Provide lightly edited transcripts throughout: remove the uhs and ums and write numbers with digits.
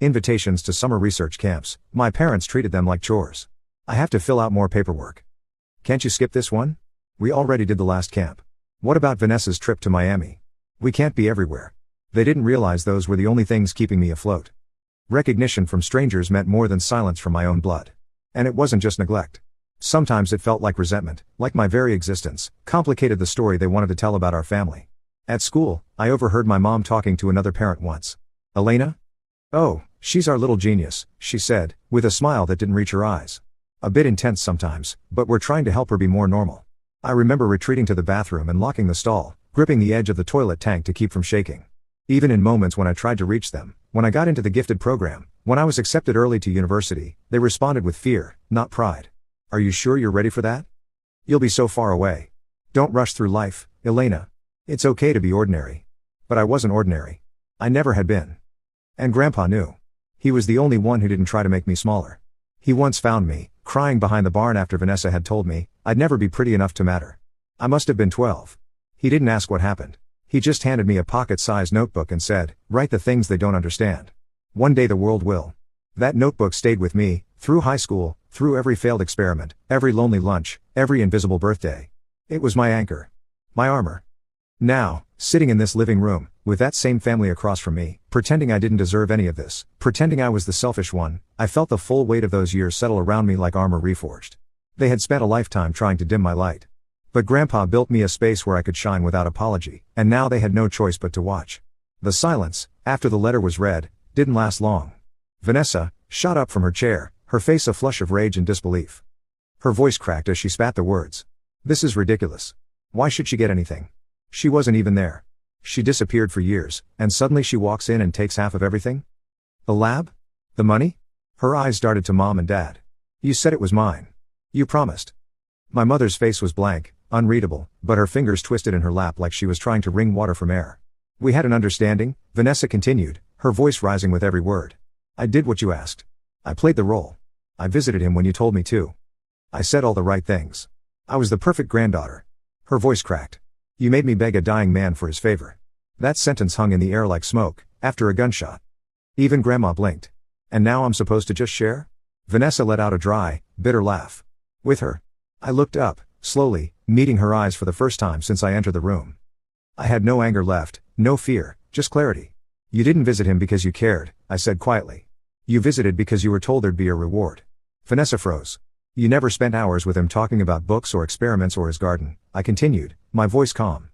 Invitations to summer research camps, my parents treated them like chores. I have to fill out more paperwork. Can't you skip this one? We already did the last camp. What about Vanessa's trip to Miami? We can't be everywhere. They didn't realize those were the only things keeping me afloat. Recognition from strangers meant more than silence from my own blood. And it wasn't just neglect. Sometimes it felt like resentment, like my very existence, complicated the story they wanted to tell about our family. At school, I overheard my mom talking to another parent once. Elena? Oh, she's our little genius, she said, with a smile that didn't reach her eyes. A bit intense sometimes, but we're trying to help her be more normal. I remember retreating to the bathroom and locking the stall, gripping the edge of the toilet tank to keep from shaking. Even in moments when I tried to reach them, when I got into the gifted program, when I was accepted early to university, they responded with fear, not pride. Are you sure you're ready for that? You'll be so far away. Don't rush through life, Elena. It's okay to be ordinary. But I wasn't ordinary. I never had been. And Grandpa knew. He was the only one who didn't try to make me smaller. He once found me, crying behind the barn after Vanessa had told me I'd never be pretty enough to matter. I must have been 12. He didn't ask what happened. He just handed me a pocket-sized notebook and said, "Write the things they don't understand. One day the world will." That notebook stayed with me, through high school, through every failed experiment, every lonely lunch, every invisible birthday. It was my anchor. My armor. Now, sitting in this living room, with that same family across from me, pretending I didn't deserve any of this, pretending I was the selfish one, I felt the full weight of those years settle around me like armor reforged. They had spent a lifetime trying to dim my light. But Grandpa built me a space where I could shine without apology, and now they had no choice but to watch. The silence, after the letter was read, didn't last long. Vanessa shot up from her chair, her face a flush of rage and disbelief. Her voice cracked as she spat the words. "This is ridiculous. Why should she get anything? She wasn't even there. She disappeared for years, and suddenly she walks in and takes half of everything? The lab? The money?" Her eyes darted to Mom and Dad. "You said it was mine. You promised." My mother's face was blank, unreadable, but her fingers twisted in her lap like she was trying to wring water from air. "We had an understanding," Vanessa continued, her voice rising with every word. "I did what you asked. I played the role. I visited him when you told me to. I said all the right things. I was the perfect granddaughter." Her voice cracked. "You made me beg a dying man for his favor." That sentence hung in the air like smoke, after a gunshot. Even Grandma blinked. "And now I'm supposed to just share?" Vanessa let out a dry, bitter laugh. "With her." I looked up, slowly, meeting her eyes for the first time since I entered the room. I had no anger left, no fear, just clarity. "You didn't visit him because you cared," I said quietly. "You visited because you were told there'd be a reward." Vanessa froze. "You never spent hours with him talking about books or experiments or his garden," I continued, my voice calm.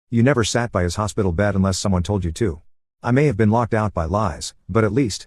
"You never sat by his hospital bed unless someone told you to. I may have been locked out by lies, but at least,